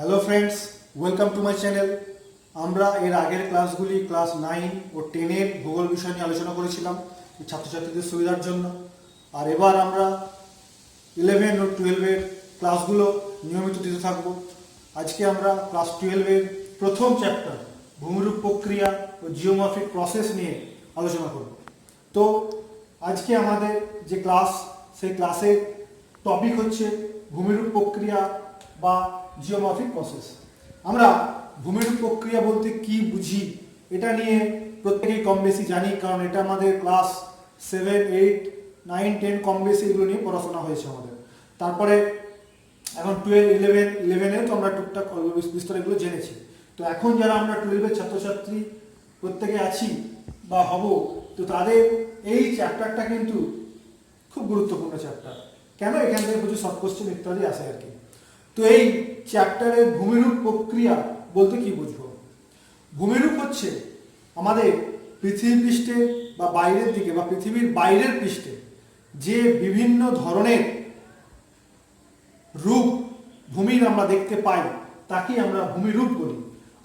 Hello friends, welcome to my channel. আমরা এর আগের ক্লাসগুলি ক্লাস 9 ও 10-এর ভূগোল বিষয় নিয়ে আলোচনা করেছিলাম ছাত্রছাত্রীদের সুবিধার জন্য। আর এবার আমরা 11 ও 12-এর ক্লাসগুলো নিয়মিত দিতে থাকব। আজকে আমরা ক্লাস 12-এর প্রথম চ্যাপ্টার ভূমিরূপ প্রক্রিয়া ও জিওমর্ফিক প্রসেস নিয়ে আলোচনা করব। তো আজকে আমাদের যে ক্লাস, সেই ক্লাসের টপিক হচ্ছে ভূমিরূপ প্রক্রিয়া বা জিওমর্ফিক প্রসেস। আমরা ভূমিরূপ প্রক্রিয়া বলতে কি বুঝি এটা নিয়ে প্রত্যেকেই কম বেশি জানি, কারণ এটা আমাদের ক্লাস 7, 8, 9, 10 কম বেশি এগুলো নিয়ে পড়াশোনা হয়েছে আমাদের। তারপরে এখন 12, 11 তো আমরা টুকটাক বিস্তার এগুলো জেনেছি। তো এখন যারা আমরা 12-এর ছাত্রছাত্রী প্রত্যেকে আছি বা হব, তো তাদের এই চ্যাপ্টারটা কিন্তু খুব গুরুত্বপূর্ণ চ্যাপ্টার। কেন? এখান থেকে প্রচুর শর্ট কোশ্চেন ইত্যাদি আসে আর কি। তো এই চ্যাপ্টারের ভূমিরূপ প্রক্রিয়া বলতে কি বুঝবো? ভূমিরূপ হচ্ছে আমাদের পৃথিবী পৃষ্ঠে বা বাইরের দিকে বা পৃথিবীর বাইরের পৃষ্ঠে যে বিভিন্ন ধরনের রূপ ভূমির আমরা দেখতে পাই তাকেই আমরা ভূমিরূপ বলি।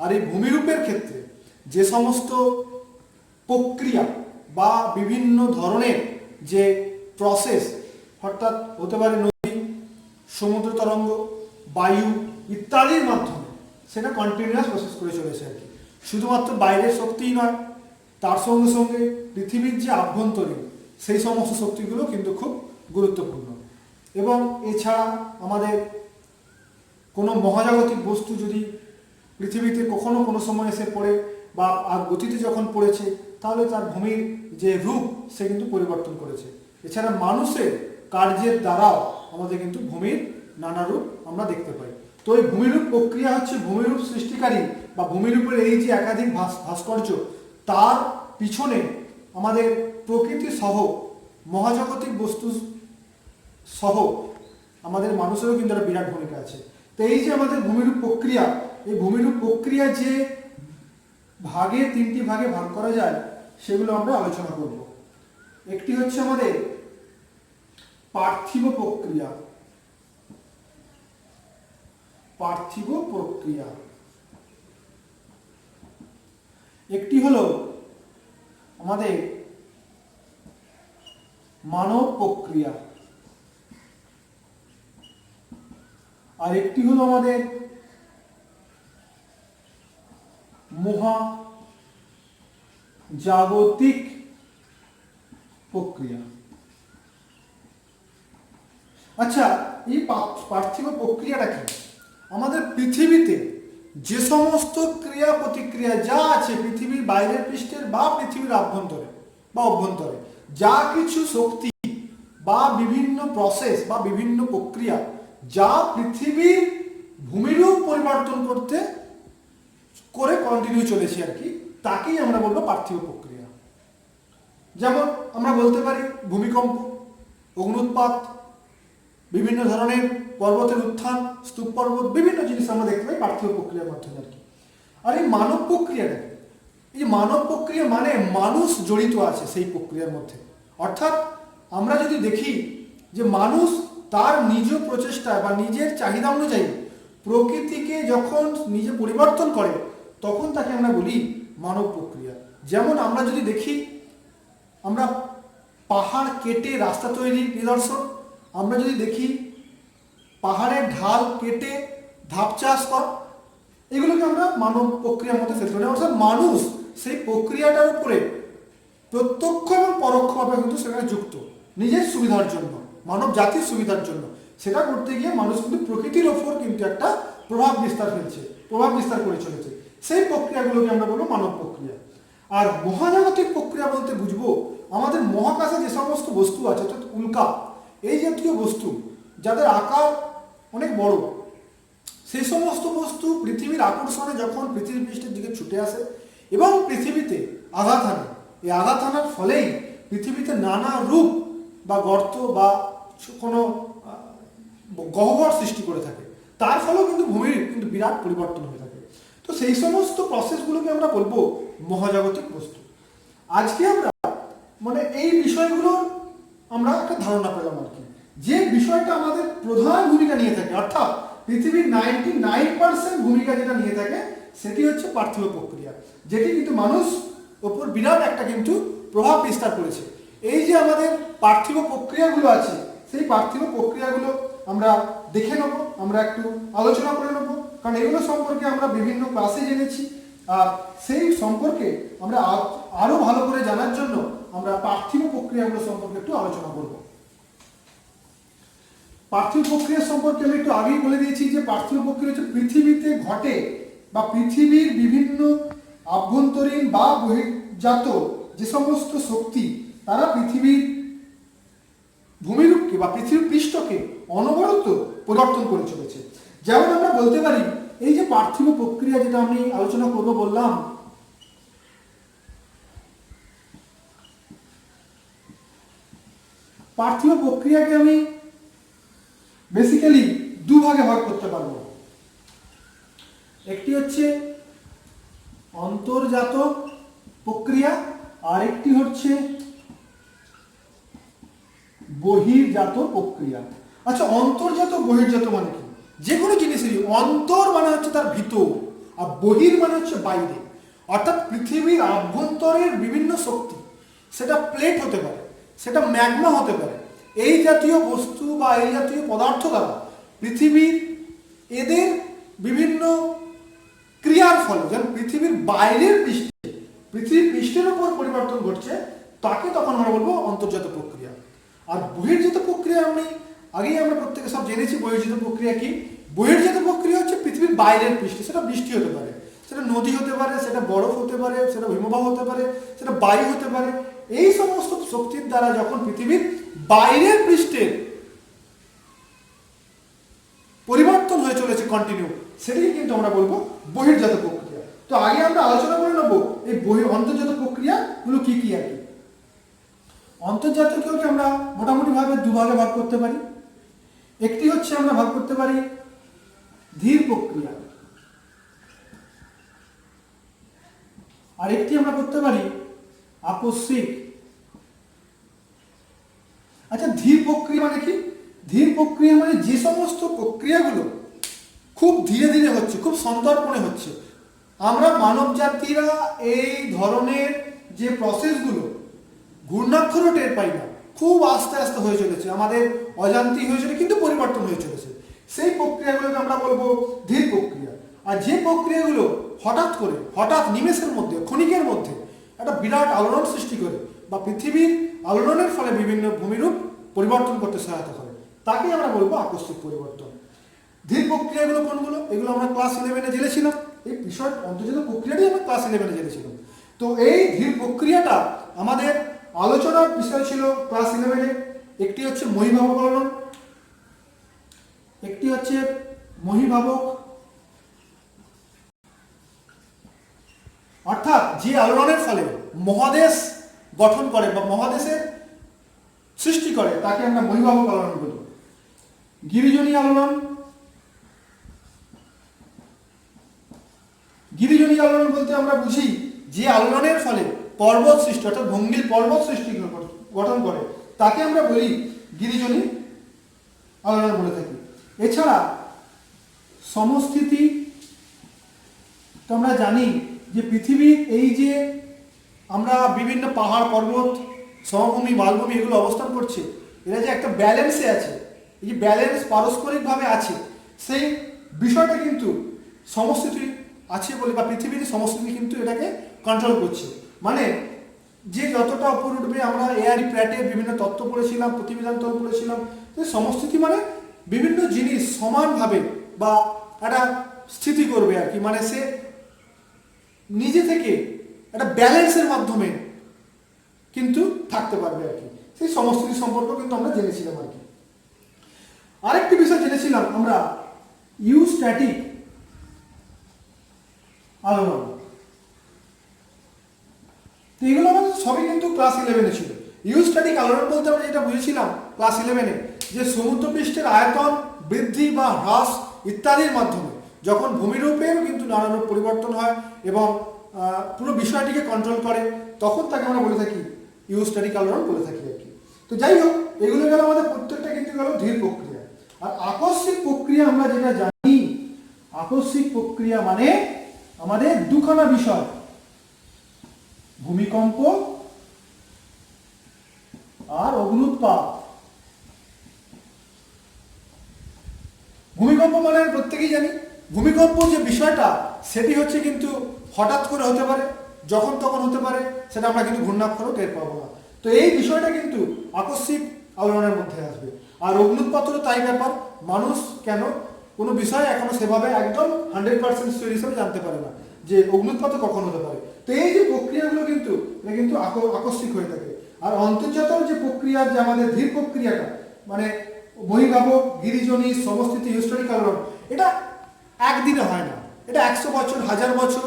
আর এই ভূমিরূপের ক্ষেত্রে যে সমস্ত প্রক্রিয়া বা বিভিন্ন ধরনের যে প্রসেস, অর্থাৎ হতে পারে নদী, সমুদ্র তরঙ্গ, বায়ু ইত্যাদির মাধ্যমে সেটা কন্টিনিউয়াস প্রসেস করে চলেছে আর কি। শুধুমাত্র বাইরের শক্তিই নয়, তার সঙ্গে সঙ্গে পৃথিবীর যে আভ্যন্তরীণ সেই সমস্ত শক্তিগুলো কিন্তু খুব গুরুত্বপূর্ণ। এবং এছাড়া আমাদের কোনো মহাজাগতিক বস্তু যদি পৃথিবীতে কখনো কোনো সময় এসে পড়ে বা আর গতিতে যখন পড়েছে, তাহলে তার ভূমির যে রূপ সে কিন্তু পরিবর্তন করেছে। এছাড়া মানুষের কার্যের দ্বারাও আমাদের কিন্তু ভূমির নানা রূপ আমরা দেখতে পাই। তো এই ভূমিরূপ প্রক্রিয়া হচ্ছে ভূমিরূপ সৃষ্টিকারী বা ভূমিরূপের এই যে একাধিক ভাস্কর্য, তার পিছনে আমাদের প্রকৃতি সহ মহাজাগতিক বস্তু সহ আমাদের মানুষেরও কিন্তু একটা বিরাট ভূমিকা আছে। তো এই যে আমাদের ভূমিরূপ প্রক্রিয়া, এই ভূমিরূপ প্রক্রিয়া যে ভাগে, 3টি ভাগে ভাগ করা যায় সেগুলো আমরা আলোচনা করব। একটি হচ্ছে আমাদের পার্থিব প্রক্রিয়া। পার্থিব প্রক্রিয়া একটি হলো আমাদের মানব প্রক্রিয়া, আর একটি হলো আমাদের মহাজাগতিক প্রক্রিয়া। আচ্ছা, এই পার্থিব প্রক্রিয়াটা কি? আমাদের পৃথিবীতে যে সমস্ত ক্রিয়া প্রতিক্রিয়া যা আছে পৃথিবীর বাইরের পৃষ্ঠের বা পৃথিবীর আভ্যন্তরে বা অভ্যন্তরে, যা কিছু শক্তি বা বিভিন্ন প্রসেস বা বিভিন্ন প্রক্রিয়া যা পৃথিবীর ভূমিরূপ পরিবর্তন করে কন্টিনিউ চলেছে আর কি, তাকেই আমরা বলবো পার্থিব প্রক্রিয়া। যেমন আমরা বলতে পারি ভূমিকম্প, অগ্নুৎপাত, বিভিন্ন ধরনের পর্বতের উত্থান, স্তূপ পর্বত, বিভিন্ন জিনিস আমরা দেখতে পাই পার্থিব প্রক্রিয়ার মাধ্যমে আর কি। আর এই মানব প্রক্রিয়াটা, এই মানব প্রক্রিয়া মানে মানুষ জড়িত আছে সেই প্রক্রিয়ার মধ্যে। অর্থাৎ আমরা যদি দেখি যে মানুষ তার নিজ প্রচেষ্টায় বা নিজের চাহিদা অনুযায়ী প্রকৃতিকে যখন নিজে পরিবর্তন করে, তখন তাকে আমরা বলি মানব প্রক্রিয়া। যেমন আমরা যদি দেখি, আমরা পাহাড় কেটে রাস্তা তৈরির নিদর্শন, আমরা যদি দেখি পাহাড়ের ঢাল কেটে ধাপ চাষ করা, এগুলোকে আমরা মানব প্রক্রিয়ার মধ্যে ফেলতে পারি। অর্থাৎ মানুষ সেই প্রক্রিয়াটার উপরে প্রত্যক্ষ এবং পরোক্ষভাবে কিন্তু সেখানে যুক্ত, নিজের সুবিধার জন্য, মানব জাতির সুবিধার জন্য। সেটা করতে গিয়ে মানুষ কিন্তু প্রকৃতির ওপর কিন্তু একটা প্রভাব বিস্তার করে চলেছে। সেই প্রক্রিয়াগুলোকে আমরা বলবো মানব প্রক্রিয়া। আর মহাজাগতিক প্রক্রিয়া বলতে বুঝবো আমাদের মহাকাশে যে সমস্ত বস্তু আছে, অর্থাৎ উল্কা, এই জাতীয় বস্তু যাদের আকার অনেক বড়, সেই সমস্ত বস্তু পৃথিবীর আকর্ষণে যখন পৃথিবীর পৃষ্ঠের দিকে ছুটে আসে এবং পৃথিবীতে আঘাত হানে, এই আঘাত হানার ফলেই পৃথিবীতে নানা রূপ বা গর্ত বা কোনো গহ্বর সৃষ্টি করে থাকে। তার ফলেও কিন্তু ভূমির কিন্তু বিরাট পরিবর্তন হয়ে থাকে। তো সেই সমস্ত প্রসেসগুলোকে আমরা বলবো মহাজাগতিক বস্তু। আজকে আমরা মানে এই বিষয়গুলোর আমরা একটা ধারণা পেলাম আর কি, যে বিষয়টা আমাদের প্রধান ভূমিকা নিয়ে থাকে, অর্থাৎ পৃথিবীর 99% ভূমিকা যেটা নিয়ে থাকে সেটি হচ্ছে পার্থিব প্রক্রিয়া, যেটি কিন্তু মানুষ ওপর বিরাট একটা কিন্তু প্রভাব বিস্তার করেছে। এই যে আমাদের পার্থিব প্রক্রিয়াগুলো আছে, সেই পার্থিব প্রক্রিয়াগুলো আমরা দেখে নেব, আমরা একটু আলোচনা করে নেব, কারণ এগুলো সম্পর্কে আমরা বিভিন্ন ক্লাসে জেনেছি। আর সেই সম্পর্কে আমরা আরো ভালো করে জানার জন্য আমরা পার্থিব প্রক্রিয়াগুলো সম্পর্কে একটু আলোচনা করব। পার্থিব প্রক্রিয়া সম্পর্কে আমি একটু আগেই বলে দিয়েছি যে পার্থিব প্রক্রিয়া হচ্ছে পৃথিবীতে ঘটে বা পৃথিবীর বিভিন্ন আভ্যন্তরীণ বা বহির্জাত যে সমস্ত শক্তি তারা পৃথিবীর ভূমিরূপকে বা পৃথিবীর পৃষ্ঠকে অনবরত পরিবর্তন করে চলেছে। যেমন আমরা বলতে পারি এই যে পার্থিব প্রক্রিয়া যেটা আমি আলোচনা করব বললাম, পার্থিব প্রক্রিয়াকে আমি বেসিক্যালি দুভাগে ভাগ করতে পারবো। একটি হচ্ছে অন্তর্জাত প্রক্রিয়া আর একটি হচ্ছে বহির্জাত প্রক্রিয়া। আচ্ছা, অন্তর্জাত বহির্জাত মানে কি? যে কোনো জিনিসেরই অন্তর মানে হচ্ছে তার ভিতর আর বহির মানে হচ্ছে বাইরে, অর্থাৎ পৃথিবীর আভ্যন্তরের বিভিন্ন শক্তি, সেটা প্লেট হতে পারে, সেটা ম্যাগমা হতে পারে, এই জাতীয় বস্তু বা এই জাতীয় পদার্থ দ্বারা পৃথিবীর এদের বিভিন্ন ক্রিয়ার ফলে যেমন পৃথিবীর বাইরের পৃষ্ঠে, পৃথিবীর পৃষ্ঠের উপর পরিবর্তন ঘটছে, তাকে তখন আমরা বলবো অন্তর্জাত প্রক্রিয়া। আর বহির্জাত প্রক্রিয়া আগেই আমরা প্রত্যেকে সব জেনেছি বহির্জাত প্রক্রিয়া কি। বহির্জাত প্রক্রিয়া হচ্ছে পৃথিবীর বাইরের পৃষ্ঠে, সেটা বৃষ্টি হতে পারে, সেটা নদী হতে পারে, সেটা বরফ হতে পারে, সেটা হিমবাহ হতে পারে, সেটা বায়ু হতে পারে। এই সমস্ত শক্তির দ্বারা যখন পৃথিবীর বাইরের পৃষ্ঠের পরিবর্তন হয়ে চলেছে কন্টিনিউ, সেটাকে কিন্তু আমরা বলবো বহির্জাত প্রক্রিয়া। তো আগে আমরা আলোচনা করে নেবো এই অন্তর্জাত প্রক্রিয়াগুলো কি কি আর কি। অন্তর্জাতকেও আমরা মোটামুটি ভাবে দুভাগে ভাগ করতে পারি। একটি হচ্ছে আমরা ভাগ করতে পারি ধীর প্রক্রিয়া, আর একটি আমরা করতে পারি আকস্মিক। আচ্ছা, ধীর প্রক্রিয়া মানে কি? ধীর প্রক্রিয়া মানে যে সমস্ত প্রক্রিয়াগুলো খুব ধীরে ধীরে হচ্ছে, খুব সন্তর্পণে হচ্ছে। আমরা মানব জাতিরা এই ধরনের যে প্রসেসগুলো ঘূর্ণাক্ষরও টের পাই না, খুব আস্তে আস্তে হয়ে চলেছে, আমাদের অজান্তেই হয়ে চলেছে, কিন্তু পরিবর্তন হয়ে চলেছে। সেই প্রক্রিয়াগুলোকে আমরা বলবো ধীর প্রক্রিয়া। আর যে প্রক্রিয়াগুলো হঠাৎ নিমেষের মধ্যে, ক্ষণিকের মধ্যে একটা বিরাট আলোড়ন সৃষ্টি করে বা পৃথিবীর আলোড়নের ফলে বিভিন্ন ভূমিরূপ পরিবর্তন করতে সহায়তা করে, তাকে আমরা বলবো আকস্মিক পরিবর্তন। ধীর প্রক্রিয়াগুলো কোনগুলো? এগুলো আমরা ক্লাস 11-এ জেনেছিলাম। এই বিষয় অন্তর্জাত প্রক্রিয়াটি আমরা ক্লাস 11-এ জেনেছিলাম। তো এই ধীর প্রক্রিয়াটা আমাদের আলোচনার বিষয় ছিল ক্লাস 11-এ। একটি হচ্ছে মহীভাবক আলোড়ন, একটি হচ্ছে মহীভাবক, অর্থাৎ যে আলোড়নের ফলে মহাদেশ গঠন করে বা মহাদেশের সৃষ্টি করে তাকে আমরা মহীভাবক আলোড়ন বলি। গিরিজনী আলোড়ন, গিরিজনী আলোড়ন বলতে আমরা বুঝি যে আলোড়নের ফলে পর্বত সৃষ্টি, অর্থাৎ ভঙ্গিল পর্বত সৃষ্টি গঠন করে, তাকে আমরা বলি গিরিজনী আলোড়ন বলে থাকি। এছাড়া সমস্থিতি, তো আমরা জানি যে পৃথিবীর এই যে আমরা বিভিন্ন পাহাড় পর্বত সমভূমি মালভূমি এগুলো অবস্থান করছে, এরা যে একটা ব্যালেন্সে আছে, এই যে ব্যালেন্স পারস্পরিকভাবে আছে, সেই বিষয়টা কিন্তু সমস্থিতি আছে বলে বা পৃথিবীর সমস্থিতি কিন্তু এটাকে কন্ট্রোল করছে। মানে যে যতটা উপর উঠবে, আমরা এআরি প্র্যাটের বিভিন্ন তত্ত্ব পড়েছিলাম, প্রতিবিধান তত্ত্ব পড়েছিলাম, সমস্থিতি মানে বিভিন্ন জিনিস সমানভাবে বা একটা স্থিতি করবে আর কি, মানে সে নিজে থেকে একটা ব্যালেন্সের মাধ্যমে কিন্তু থাকতে পারবে আর কি। সেই সমস্থিতি সম্পর্ক কিন্তু আমরা জেনেছিলাম আর কি। আরেকটি বিষয় জেনেছিলাম আমরা ইউস্ট্যাটিক আলোড়ন। তো এগুলো আমাদের সবই কিন্তু ক্লাস 11-এ ছিল। ইউস্ট্যাটিক আলোড়ন বলতে আমরা যেটা বুঝেছিলাম ক্লাস 11-এ, যে সমুদ্রপৃষ্ঠের আয়তন বৃদ্ধি বা হ্রাস ইত্যাদির মাধ্যমে যখন ভূমিরূপেও কিন্তু নানান পরিবর্তন হয় এবং পুরো বিষয়টিকে কন্ট্রোল করে, তখন তাকে আমরা বলে থাকি ইউস্ট্যাটিক আলোড়ন বলে থাকি আর কি। তো যাই হোক, এগুলো গেল আমাদের প্রত্যেকটা কিন্তু গেল ধীর প্রক্রিয়া। আর আকস্মিক প্রক্রিয়া আমরা যেটা জানি আকস্মিক প্রক্রিয়া মানে আমাদের দুখানা বিষয়, ভূমিকম্প আর অগ্ন্যুৎপাত। ভূমিকম্প মানে প্রত্যেকেই জানি, ভূমিকম্প যে বিষয়টা সেটি হচ্ছে কিন্তু হঠাৎ করে হতে পারে, যখন তখন হতে পারে, সেটা আমরা কিন্তু ঘূর্ণাক্ষরও টের পাবো না। তো এই বিষয়টা কিন্তু আকস্মিক আলোড়নের মধ্যে আসবে। আর অগ্ন্যুৎপাতেরও তাই ব্যাপার, মানুষ কেন কোনো বিষয় এখনো সেভাবে একদম 100% শিওর হিসেবে জানতে পারে না যে অগ্ন্যুৎপাত কখন হতে পারে। তো এই যে প্রক্রিয়াগুলো কিন্তু এটা কিন্তু আকস্মিক হয়ে থাকে। আর অন্তর্জাতক যে প্রক্রিয়ার যে আমাদের ধীর প্রক্রিয়াটা, মানে বহির্ভাবক, গিরিজনী, সমস্থিতি, হিস্টোরিক্যাল রড, এটা একদিনে হয় না, এটা 100 বছর, 1000 বছর,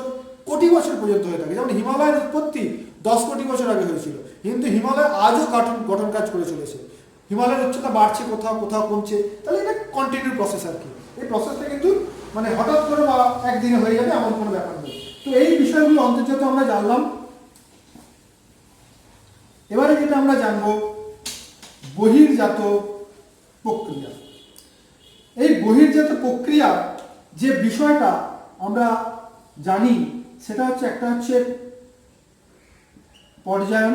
কোটি বছর পর্যন্ত হয়ে থাকে। যেমন হিমালয়ের উৎপত্তি 10 কোটি বছর আগে হয়েছিল, কিন্তু হিমালয় আজও গঠন কাজ করে চলেছে। হিমালয়ের উচ্চতা বাড়ছে, কোথাও কোথাও কমছে, তাহলে এটা কন্টিনিউ প্রসেস আর কি। এই প্রসেসটা কিন্তু মানে হঠাৎ করে বা একদিনে হয়ে যাবে এমন কোনো ব্যাপার নেই। তো এই বিষয়গুলো অন্তর্জাত আমরা জানলাম। এবারে যেটা আমরা জানবো বহির্জাত প্রক্রিয়া। এই বহির্জাত প্রক্রিয়া যে বিষয়টা আমরা জানি সেটা হচ্ছে, একটা হচ্ছে পর্যায়ন,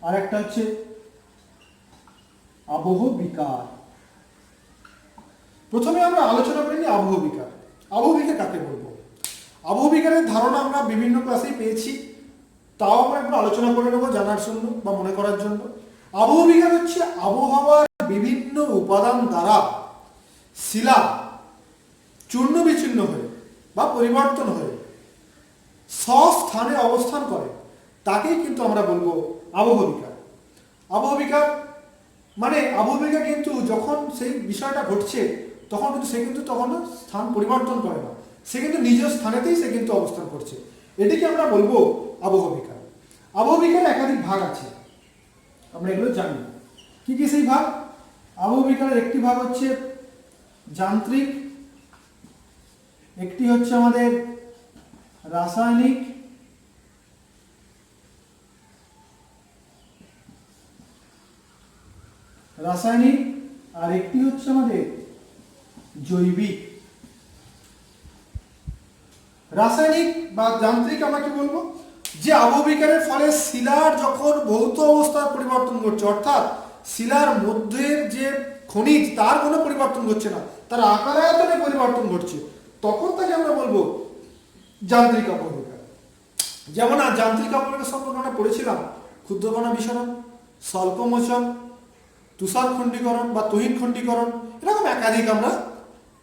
আর একটা হচ্ছে আবহ বিকার। প্রথমে আমরা আলোচনা করি আবহ বিকার। আবহ বিকার কাকে বলবো? আবহ বিকারের ধারণা আমরা বিভিন্ন ক্লাসেই পেয়েছি, তাও আমরা একটু আলোচনা করে নেবো জানার জন্য বা মনে করার জন্য। আবহ বিকার হচ্ছে আবহাওয়ার বিভিন্ন উপাদান দ্বারা শিলা চূর্ণ বিচূর্ণ হয়ে বা পরিবর্তন হয়ে স্বস্থানে অবস্থান করে, তাকেই কিন্তু আমরা বলবো আবহ বিকার। আবহ বিকার মানে আবহ বিকার কিন্তু যখন সেই বিষয়টা ঘটছে তখন কিন্তু সে কিন্তু তখন স্থান পরিবর্তন করে না, সে কিন্তু নিজ স্থানেতেই সে কিন্তু অবস্থান করছে, এটিকে আমরা বলবো আবহ বিকার। আবহ বিকারের একাধিক ভাগ আছে, আমরা এগুলো জানি। কি কি সেই ভাগ? আবহ বিকারের একটি ভাগ হচ্ছে যান্ত্রিক, একটি হচ্ছে আমাদের রাসায়নিক, আর একটি হচ্ছে আমাদের জৈবিক। রাসায়নিক বা যান্ত্রিক আমরা কি বলবো? যে আবহ বিকারের ফলে শিলার যখন ভৌত অবস্থার পরিবর্তন ঘটছে, অর্থাৎ শিলার মধ্যের যে খনিজ তার কোনো পরিবর্তন ঘটছে না, তার আকার আয়তনে পরিবর্তন ঘটছে, তখন তাকে আমরা বলবো যান্ত্রিক আবহ বিকার। যেমন যান্ত্রিক আবহ বিকার সম্পর্কে আমরা পড়েছিলাম ক্ষুদ্রকণা বিসরণ, স্বল্পমোচন, তুষার খণ্ডীকরণ বা তহিন খণ্ডীকরণ, এরকম একাধিক আমরা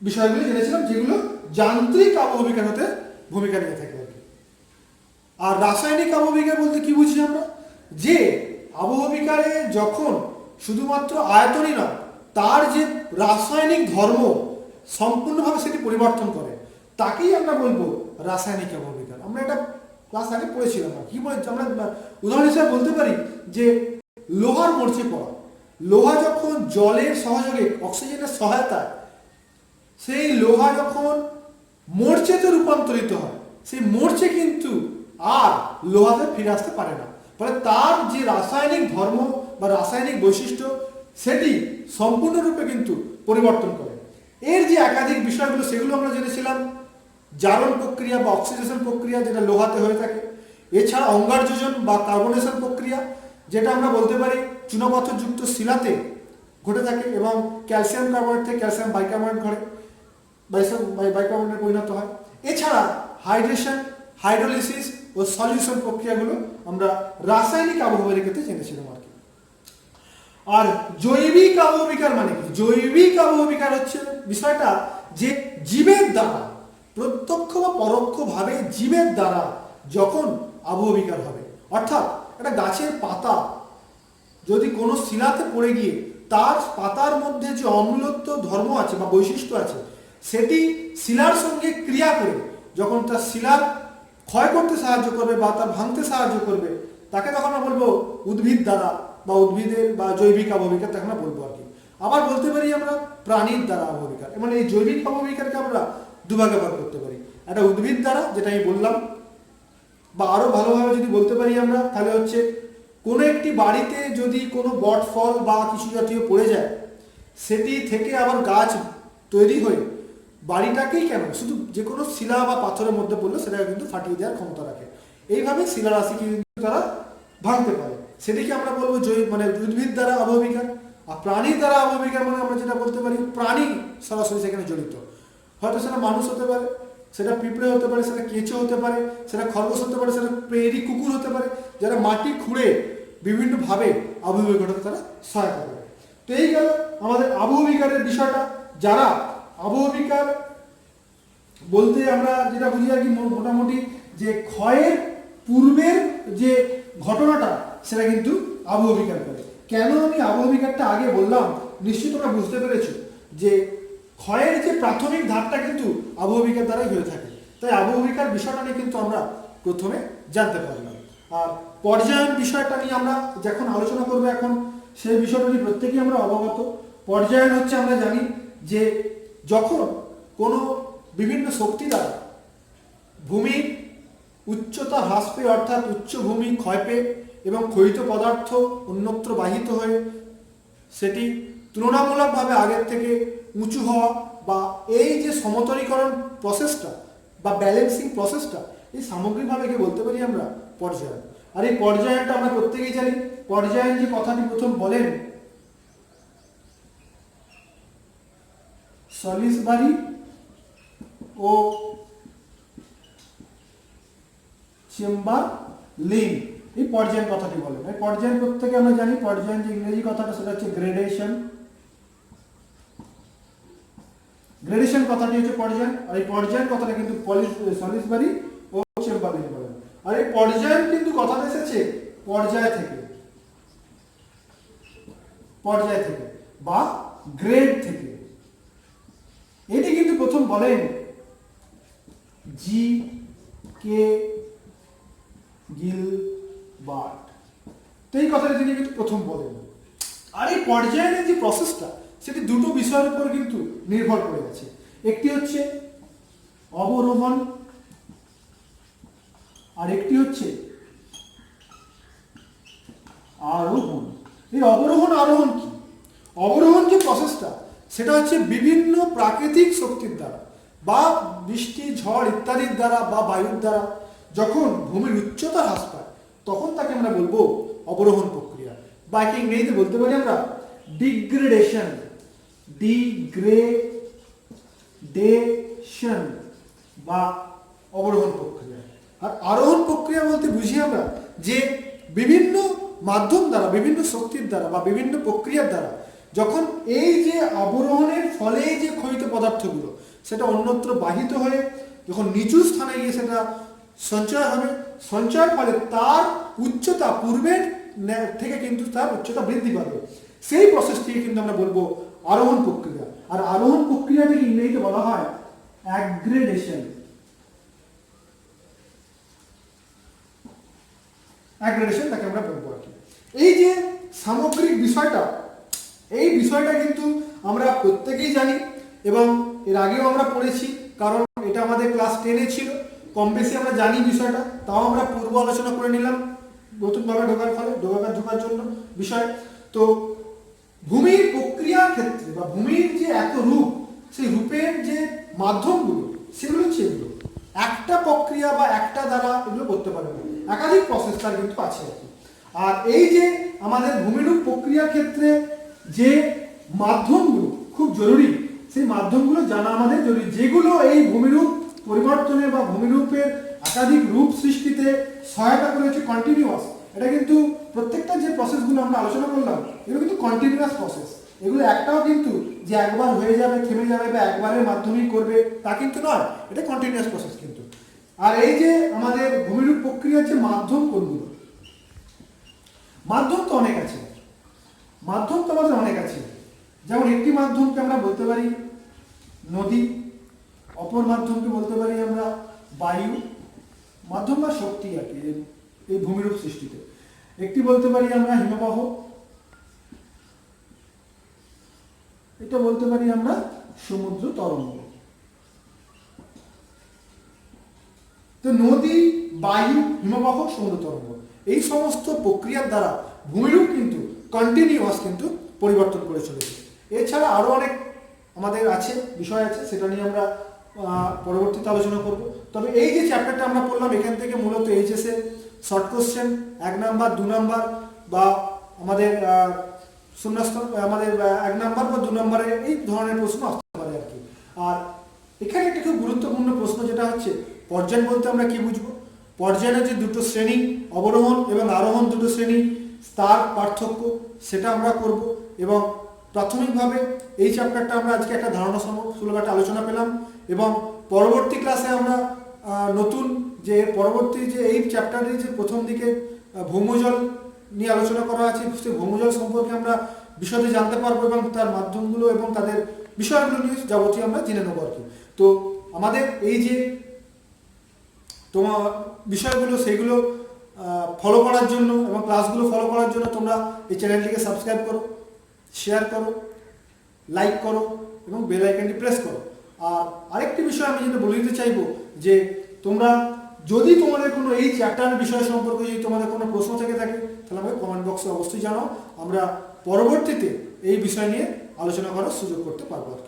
বিষয়গুলি জেনেছিলাম যেগুলো যান্ত্রিক আবহ বিকার হতে ভূমিকা নিয়ে থাকে। আর রাসায়নিক আবহ বিকার বলতে কি বুঝি আমরা? যে আবহ বিকারে যখন শুধুমাত্র আয়তনই নয়, তার যে রাসায়নিক ধর্ম সম্পূর্ণভাবে সেটি পরিবর্তন করে, তাকেই আমরা বলবো রাসায়নিক আবহ বিকার। আমরা এটা ক্লাস আগে পড়েছিলাম। কি বলে আমরা উদাহরণ হিসেবে বলতে পারি যে লোহার মরচে পড়া, লোহা যখন জলের সহযোগে অক্সিজেনের সহায়তায় সেই লোহা যখন মরচেতে রূপান্তরিত হয়, সেই মরচে কিন্তু আর লোহাতে ফিরে আসতে পারে না, ফলে তার যে রাসায়নিক ধর্ম বা রাসায়নিক বৈশিষ্ট্য সেটি সম্পূর্ণরূপে কিন্তু পরিবর্তন করে। এর যে একাধিক বিষয়গুলো সেগুলো আমরা জেনেছিলাম। জারণ প্রক্রিয়া বা অক্সিডেশন প্রক্রিয়া যেটা লোহাতে হয়ে থাকে, এছাড়া অঙ্গারযোজন বা কার্বনেশন প্রক্রিয়া যেটা আমরা বলতে পারি চুনাপাথরযুক্ত শিলাতে ঘটে থাকে এবং ক্যালসিয়াম কার্বনেট থেকে ক্যালসিয়াম বাইকার্বনেট ঘটে, বাইকার্বনেটে পরিণত হয়। এছাড়া হাইড্রেশন, হাইড্রোলিসিস ও সলিউশন প্রক্রিয়াগুলো আমরা রাসায়নিক আবহ বিকারতে জেনেছিলাম আর কি। আর জৈবিক আবহ বিকার মানে কি? জৈবিক আবহ বিকার হচ্ছে বিষয়টা যে জীবের দ্বারা, প্রত্যক্ষ বা পরোক্ষভাবে জীবের দ্বারা যখন আবহ বিকার হবে, অর্থাৎ একটা গাছের পাতা যদি কোনো শিলাতে পড়ে গিয়ে তার পাতার মধ্যে যে অম্লত্ব ধর্ম আছে বা বৈশিষ্ট্য আছে, সেটি শিলার সঙ্গে ক্রিয়া করে যখন তার শিলার ক্ষয় করতে সাহায্য করবে বা তার ভাঙতে সাহায্য করবে, তাকে তখন আমরা বলবো উদ্ভিদ দ্বারা বা উদ্ভিদের বা জৈবিক আবহ বিকার, তাকে আমরা বলবো আর কি। আবার বলতে পারি আমরা প্রাণীর দ্বারা আবহ বিকার। মানে এই জৈবিক আবহ বিকারকে আমরা দুভাগে ভাগ করতে পারি, একটা উদ্ভিদ দ্বারা যেটা আমি বললাম, বা আরো ভালোভাবে যদি বলতে পারি আমরা তাহলে হচ্ছে কোনো একটি বাড়িতে যদি কোনো বট ফল বা কিছু জাতীয় পড়ে যায়, সেটি থেকে আবার গাছ তৈরি হয়ে বাড়িটাকেই কেন, শুধু যে কোনো শিলা বা পাথরের মধ্যে পড়লে সেটাকে কিন্তু ফাটিয়ে দেওয়ার ক্ষমতা রাখে। এইভাবে শিলারাশিকে কিন্তু তারা ভাঙতে পারে। সেটিকে আমরা বলবো মানে উদ্ভিদ দ্বারা আবহবিকার। আর প্রাণীর দ্বারা আবহবিকার মানে আমরা যেটা বলতে পারি প্রাণী সরাসরি সেখানে জড়িত। হয়তো সেটা মানুষ হতে পারে, সেটা পিঁপড়ে হতে পারে, সেটা কেঁচো হতে পারে, সেটা খরগোশ হতে পারে, সেটা প্রেরি কুকুর হতে পারে, যারা মাটি খুঁড়ে বিভিন্নভাবে আবহবিকার ঘটাতে তারা সহায়তা করে। তো এই গেল আমাদের আবহবিকারের বিষয়টা। যারা আবহবিকার বলতে আমরা যেটা বুঝি আর কি মোটামুটি যে ক্ষয়ের পূর্বের যে ঘটনাটা সেটা কিন্তু আবহবিকার করে। কেন আমি আবহবিকারটা আগে বললাম নিশ্চয়ই তোমরা বুঝতে পেরেছো যে ক্ষয়ের যে প্রাথমিক ধাপটা কিন্তু আবহবিকার দ্বারাই হয়ে থাকে। তাই আবহবিকার বিষয়টা নিয়ে কিন্তু আমরা প্রথমে জানতে পারলাম। আর পর্যায়ন বিষয়টা নিয়ে আমরা যখন আলোচনা করবো এখন সেই বিষয়টা নিয়ে প্রত্যেকেই আমরা অবগত। পর্যায়ন হচ্ছে আমরা জানি যে যখন কোনো বিভিন্ন শক্তি দ্বারা ভূমির উচ্চতা হ্রাস পেয়ে অর্থাৎ উচ্চভূমি ক্ষয় পেয়ে এবং ক্ষয়িত পদার্থ অন্যত্র বাহিত হয়ে সেটি তুলনামূলকভাবে আগের থেকে উঁচু হওয়া বা এই যে সমতলীকরণ প্রসেসটা বা ব্যালেন্সিং প্রসেসটা, এই সামগ্রিকভাবে কি বলতে পারি আমরা পর্যায়ন। আর এই পর্যায়নটা আমরা প্রত্যেকেই জানি। পর্যায়ন যে কথাটি প্রথম বলেন সলিসবারি ও চেম্বারলেন, এই পর্যায়ন কথাটি বলেন। এই পর্যায়ন প্রত্যেকে আমরা জানি পর্যায়ন যে ইংরেজি কথাটা সেটা হচ্ছে গ্রেডেশন। গ্রেডেশন কথাটি হচ্ছে পর্যায়ন। আর এই পর্যায়ন কথাটা কিন্তু সলিসবারি ও চেম্বারলেন বলেন। আর এই পর্যায়ন কিন্তু কথাটা এসেছে পর্যায় থেকে, পর্যায় থেকে বা গ্রেড থেকে। এটি কিন্তু প্রথম বলেন জি কে গিলবার্ট। তো এই কথাটা তিনি কিন্তু প্রথম বলেন। আর এই পর্যায়ের যে প্রসেসটা সেটি দুটো বিষয়ের উপর কিন্তু নির্ভর করে আছে। একটি হচ্ছে অবরোহণ আর একটি হচ্ছে আরোহণ। এই অবরোহণ আরোহণ কি? অবরোহণ যে প্রসেসটা সেটা হচ্ছে বিভিন্ন প্রাকৃতিক শক্তির দ্বারা বা বৃষ্টি ঝড় ইত্যাদির দ্বারা বা বায়ুর দ্বারা যখন ভূমির উচ্চতা হ্রাস পায় তখন তাকে আমরা বলবো অবরোহণ প্রক্রিয়া, বা একে ইংরেজিতে বলতে পারি আমরা ডিগ্রেডেশন। ডিগ্রেডেশন বা অবরোহণ প্রক্রিয়া। আর আরোহণ প্রক্রিয়া বলতে বুঝি আমরা যে বিভিন্ন মাধ্যম দ্বারা, বিভিন্ন শক্তির দ্বারা বা বিভিন্ন প্রক্রিয়ার দ্বারা যখন এই যে অবরোহণের ফলে যে ক্ষয়িত পদার্থগুলো সেটা অন্যত্র বাহিত হয়ে যখন নিচু স্থানে গিয়ে সেটা সঞ্চয় হবে, সঞ্চয়ের ফলে তার উচ্চতা পূর্বের থেকে কিন্তু তার উচ্চতা বৃদ্ধি পাবে, সেই প্রসেসটিকে কিন্তু আমরা বলবো আরোহণ প্রক্রিয়া। আর আরোহণ প্রক্রিয়াটাকে ইংরেজিতে বলা হয় অ্যাগ্রেডেশন। অ্যাগ্রেডেশন তাকে আমরা বলবো আর কি। এই যে সামগ্রিক বিষয়টা, এই বিষয়টা কিন্তু আমরা প্রত্যেকেই জানি এবং এর আগেও আমরা পড়েছি, কারণ এটা আমাদের ক্লাস 10-এ ছিল। কম বেশি আমরা জানি বিষয়টা, তাও আমরা পূর্ব আলোচনা করে নিলাম নতুনভাবে ঢোকার জন্য বিষয়। তো ভূমির প্রক্রিয়া ক্ষেত্রে বা ভূমির যে এত রূপ, সেই রূপের যে মাধ্যমগুলো সেগুলো হচ্ছে এগুলো। একটা প্রক্রিয়া বা একটা দ্বারা এগুলো করতে পারবে না, একাধিক প্রসেস তার কিন্তু আছে আর কি। আর এই যে আমাদের ভূমিরূপ প্রক্রিয়ার ক্ষেত্রে যে মাধ্যমগুলো খুব জরুরি, সেই মাধ্যমগুলো জানা আমাদের জরুরি, যেগুলো এই ভূমিরূপ পরিবর্তনে বা ভূমিরূপের একাধিক রূপ সৃষ্টিতে সহায়তা করেছে কন্টিনিউয়াস। এটা কিন্তু প্রত্যেকটা যে প্রসেসগুলো আমরা আলোচনা করলাম এগুলো কিন্তু কন্টিনিউয়াস প্রসেস। এগুলো একটাও কিন্তু যে একবার হয়ে যাবে, থেমে যাবে বা একবারের মাধ্যমেই করবে তা কিন্তু নয়, এটা কন্টিনিউয়াস প্রসেস কিন্তু। আর এই যে আমাদের ভূমিরূপ প্রক্রিয়ার যে মাধ্যম কোনগুলো, মাধ্যম তো অনেক আছে, মাধ্যম তো আমাদের অনেক আছে। যেমন একটি মাধ্যমকে আমরা বলতে পারি নদী, অপর মাধ্যমকে বলতে পারি আমরা বায়ু, মাধ্যম বা শক্তি আর কি এই ভূমিরূপ সৃষ্টিতে। একটি বলতে পারি আমরা হিমবাহ, এটা বলতে পারি আমরা সমুদ্র তরঙ্গ। তো নদী, বায়ু, হিমবাহ, সমুদ্র তরঙ্গ এই সমস্ত প্রক্রিয়ার দ্বারা ভূমিরূপ কিন্তু কন্টিনিউয়াস কিন্তু পরিবর্তন করে চলেছে। এছাড়া আরো অনেক আমাদের আছে, বিষয় আছে, সেটা নিয়ে আমরা পরবর্তীতে আলোচনা করব। তবে এই যে চ্যাপ্টারটা আমরা পড়লাম, এখান থেকে মূলত HSA short question 1 number 2 number বা আমাদের শূন্যস্থান আমাদের 1 নাম্বার বা 2 নাম্বারের এই ধরনের প্রশ্ন আসতে পারে আর কি। আর এখানে একটা খুব গুরুত্বপূর্ণ প্রশ্ন যেটা হচ্ছে পর্যায় বলতে আমরা কি বুঝবো। পর্যায়ের যে দুটো শ্রেণী, অবরোহণ এবং আরোহণ দুটো শ্রেণী, তার পার্থক্য সেটা আমরা করব। এবং প্রাথমিকভাবে এই চ্যাপ্টারটা আমরা আজকে একটা ধারণা সুলভ একটা আলোচনা পেলাম, এবং পরবর্তী ক্লাসে আমরা নতুন যে পরবর্তী যে এই চ্যাপ্টারের যে প্রথম দিকে ভৌমজল নিয়ে আলোচনা করা আছে, সেই ভৌমজল সম্পর্কে আমরা বিশদে জানতে পারবো এবং তার মাধ্যমগুলো এবং তাদের বিষয়গুলো নিয়ে যাবতীয় আমরা জেনে নেবো আর কি। তো আমাদের এই যে তোমার বিষয়গুলো সেইগুলো ফলো করার জন্য এবং ক্লাসগুলো ফলো করার জন্য তোমরা এই চ্যানেলটিকে সাবস্ক্রাইব করো, শেয়ার করো, লাইক করো এবং বেল আইকনটি প্রেস করো। আর আরেকটি বিষয় আমি যেটা বলে দিতে চাইবো যে তোমরা যদি তোমাদের কোনো এই চ্যাপ্টার বিষয় সম্পর্কে যদি তোমাদের কোনো প্রশ্ন থেকে থাকে তাহলে আমাকে কমেন্ট বক্সে অবশ্যই জানাও, আমরা পরবর্তীতে এই বিষয় নিয়ে আলোচনা করার সুযোগ করতে পারবো আর কি।